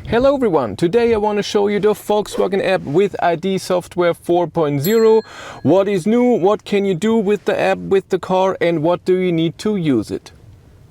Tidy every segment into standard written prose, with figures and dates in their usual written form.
Hello everyone, today I want to show you the Volkswagen app with ID software 4.0. What is new, what can you do with the app, with the car, and what do you need to use it.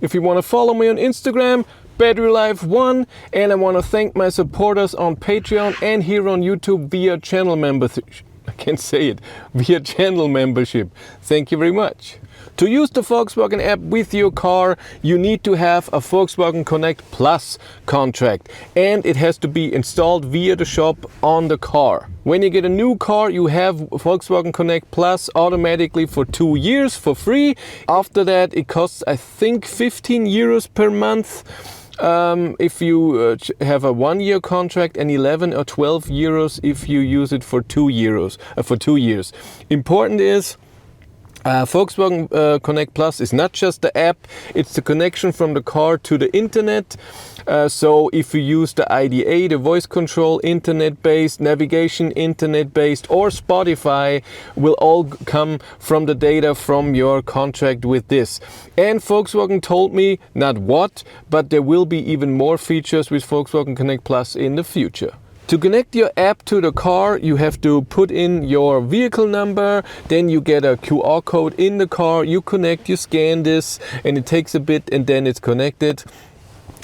If you want to follow me on Instagram, BatteryLife1, and I want to thank my supporters on Patreon and here on YouTube via channel membership. I can't say it, via channel membership. Thank you very much. To use the Volkswagen app with your car, you need to have a Volkswagen Connect Plus contract, and it has to be installed via the shop on the car. When you get a new car, you have Volkswagen Connect Plus automatically for 2 years for free. After that, it costs, I think, 15 euros per month. If you have a 1-year contract, and 11 or 12 euros if you use it for 2 years. Important is Volkswagen Connect Plus is not just the app, it's the connection from the car to the internet. So if you use the IDA, the voice control, internet-based, navigation, internet-based, or Spotify, will all come from the data from your contract with this. And Volkswagen told me, not what, but there will be even more features with Volkswagen Connect Plus in the future. To connect your app to the car, you have to put in your vehicle number, then you get a QR code in the car, you connect, you scan this, and it takes a bit and then it's connected.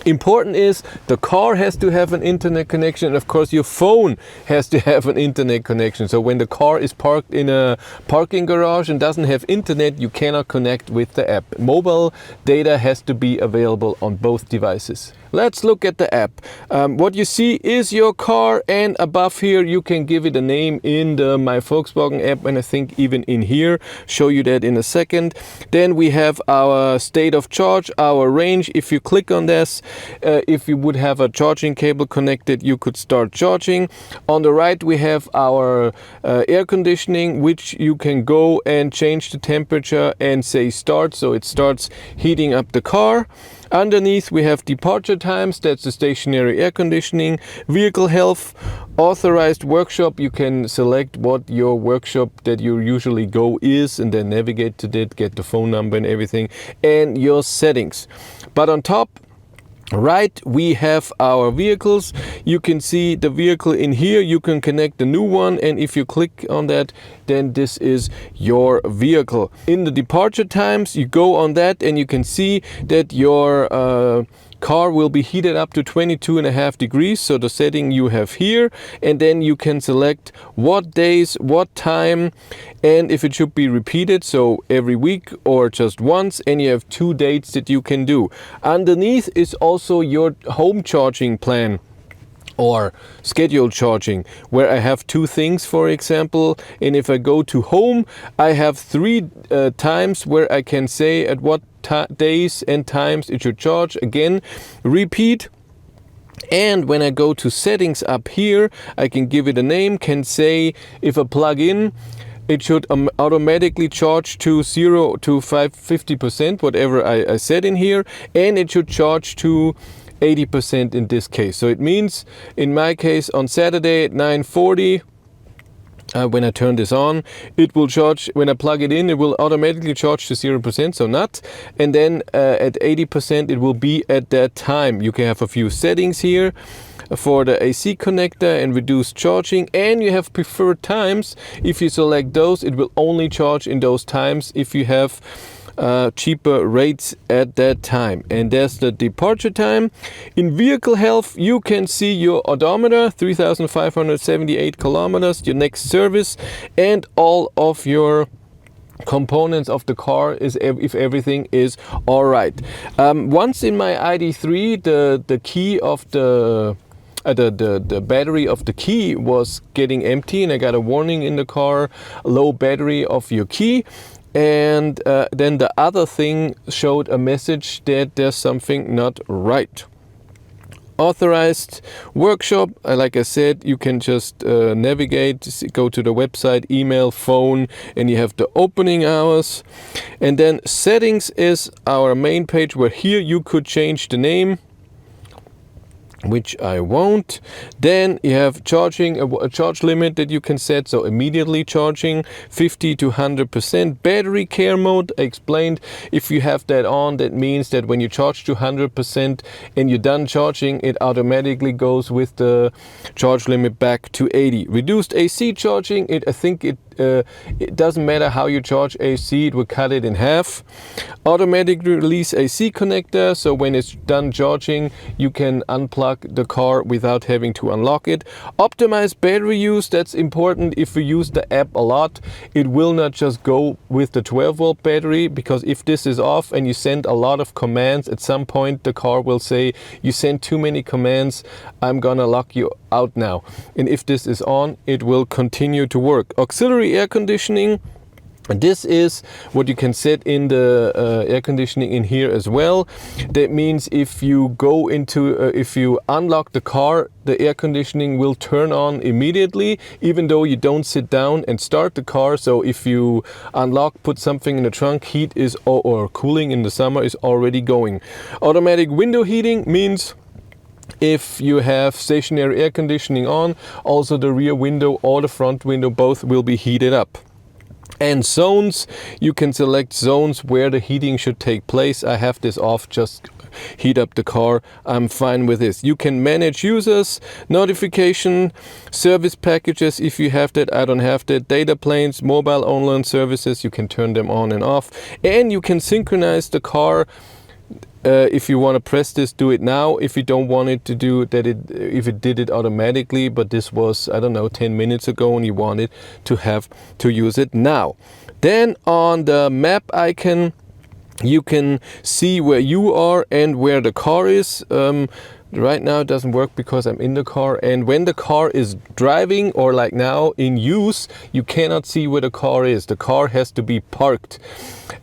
Important is the car has to have an internet connection, and of course your phone has to have an internet connection. So when the car is parked in a parking garage and doesn't have internet, you cannot connect with the app. Mobile data has to be available on both devices. Let's look at the app. What you see is your car, and above here you can give it a name in the My Volkswagen app, and I think even in here. Show you that in a second. Then we have our state of charge, our range. If you click on this, if you would have a charging cable connected, you could start charging. On the right we have our air conditioning, which you can go and change the temperature and say start, so it starts heating up the car. Underneath we have departure times, that's the stationary air conditioning. Vehicle health, authorized workshop, you can select what your workshop that you usually go is and then navigate to it, get the phone number and everything, and your settings. But on top right, we have our vehicles. You can see the vehicle in here, you can connect the new one, and if you click on that, then this is your vehicle. In the departure times, you go on that and you can see that your car will be heated up to 22.5 degrees, so the setting you have here, and then you can select what days, what time, and if it should be repeated, so every week or just once, and you have 2 dates that you can do. Underneath is also your home charging plan or scheduled charging, where I have 2 things, for example, and if I go to home, I have 3 times where I can say at what days and times it should charge. Again, repeat. And when I go to settings up here, I can give it a name, can say if I plug in, it should automatically charge to 0 to 50%, whatever I said in here, and it should charge to 80% in this case. So it means in my case on Saturday at 9:40, when I turn this on, it will charge. When I plug it in, it will automatically charge to 0%, so not. And then at 80% it will be at that time. You can have a few settings here for the AC connector and reduce charging, and you have preferred times. If you select those, it will only charge in those times if you have cheaper rates at that time. And there's the departure time. In vehicle health, you can see your odometer, 3,578 kilometers, your next service, and all of your components of the car, is if everything is all right. Once in my ID.3, the key of the battery of the key was getting empty, and I got a warning in the car, low battery of your key. And then the other thing showed a message that there's something not right. Authorized workshop, like I said, you can just navigate, go to the website, email, phone, and you have the opening hours. And then settings is our main page, where here you could change the name. which I won't. Then you have charging, a charge limit that you can set, so immediately charging, 50 to 100%. Battery care mode, I explained, if you have that on, that means that when you charge to 100% and you're done charging, it automatically goes with the charge limit back to 80. Reduced AC charging, I think it doesn't matter how you charge AC, it will cut it in half. Automatic release AC connector, so when it's done charging, you can unplug the car without having to unlock it. Optimized battery use, that's important. If you use the app a lot, it will not just go with the 12-volt battery, because if this is off and you send a lot of commands, at some point the car will say, you sent too many commands, I'm gonna lock you out now. And if this is on, it will continue to work. Auxiliary air conditioning, this is what you can set in the air conditioning in here as well. That means if you go into, if you unlock the car, the air conditioning will turn on immediately, even though you don't sit down and start the car. So if you unlock, put something in the trunk, heat is, or cooling in the summer is already going. Automatic window heating means if you have stationary air conditioning on, also the rear window or the front window, both will be heated up. And zones, you can select zones where the heating should take place. I have this off, just heat up the car. I'm fine with this. You can manage users, notification, service packages if you have that. I don't have that. Data planes, mobile online services, you can turn them on and off. And you can synchronize the car. If you want to press this, do it now. If you don't want it to do that, if it did it automatically, but this was, I don't know, 10 minutes ago and you wanted to have to use it now. Then on the map icon, you can see where you are and where the car is. Right now it doesn't work because I'm in the car, and when the car is driving, or like now in use, you cannot see where the car is. The car has to be parked,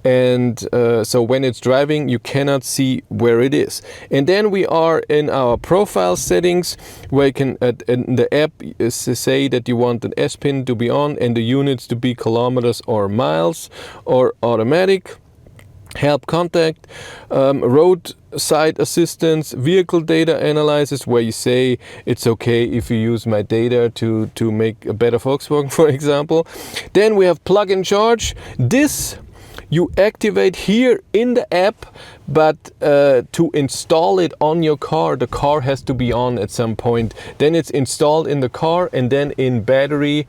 and so when it's driving you cannot see where it is. And then we are in our profile settings, where you can in the app say that you want an S pin to be on and the units to be kilometers or miles, or automatic. Help contact, roadside assistance, vehicle data analysis, where you say it's okay if you use my data to make a better Volkswagen, for example. Then we have plug and charge. This you activate here in the app, but to install it on your car, the car has to be on at some point. Then it's installed in the car, and then in battery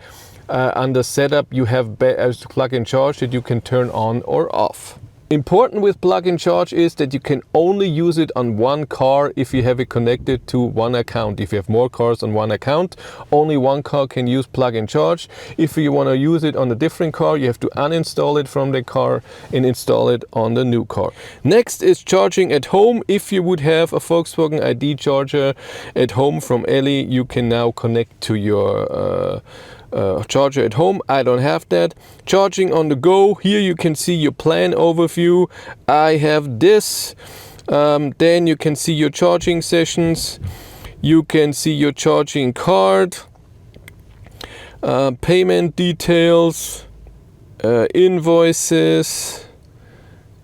under setup you have plug and charge that you can turn on or off. Important with plug and charge is that you can only use it on one car if you have it connected to one account. If you have more cars on one account, only one car can use plug and charge. If you want to use it on a different car, you have to uninstall it from the car and install it on the new car. Next is charging at home. If you would have a Volkswagen ID charger at home from Ellie, you can now connect to your charger at home. I don't have that. Charging on the go, here you can see your plan overview. I have this. Then you can see your charging sessions. You can see your charging card, payment details, invoices,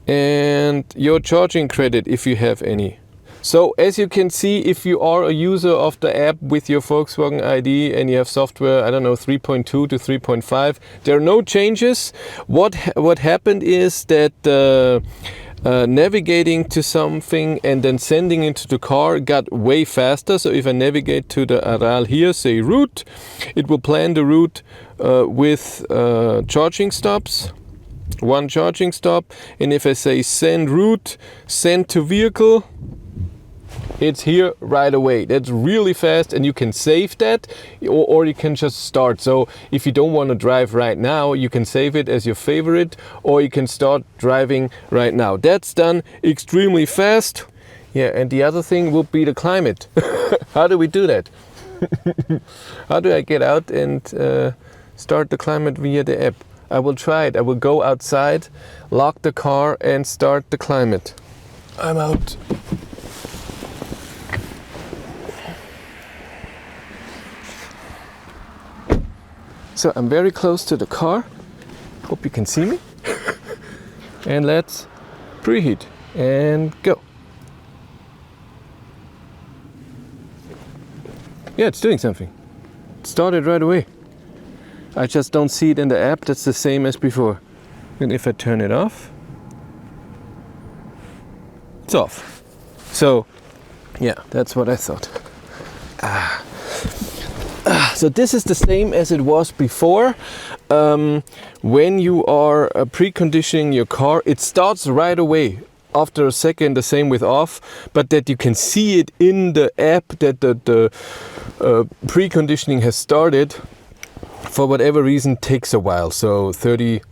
and your charging credit if you have any. So as you can see, if you are a user of the app with your Volkswagen ID and you have software, I don't know, 3.2 to 3.5, there are no changes. What happened is that navigating to something and then sending it to the car got way faster. So if I navigate to the Referral here, say route, it will plan the route with charging stops. One charging stop. And if I say send route, send to vehicle, it's here right away. That's really fast, and you can save that, or you can just start. So if you don't want to drive right now, you can save it as your favorite, or you can start driving right now. That's done extremely fast. Yeah, and the other thing would be the climate. How do we do that? How do I get out and start the climate via the app? I will try it. I will go outside, lock the car, and start the climate. I'm out. So I'm very close to the car. Hope you can see me. And let's preheat and go. Yeah, it's doing something. It started right away. I just don't see it in the app. That's the same as before. And if I turn it off, it's off. So, yeah, that's what I thought. So this is the same as it was before. When you are preconditioning your car, it starts right away. After a second, the same with off, but that you can see it in the app that the preconditioning has started, for whatever reason, takes a while. So 30,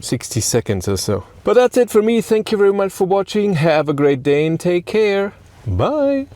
60 seconds or so. But that's it for me. Thank you very much for watching. Have a great day and take care. Bye.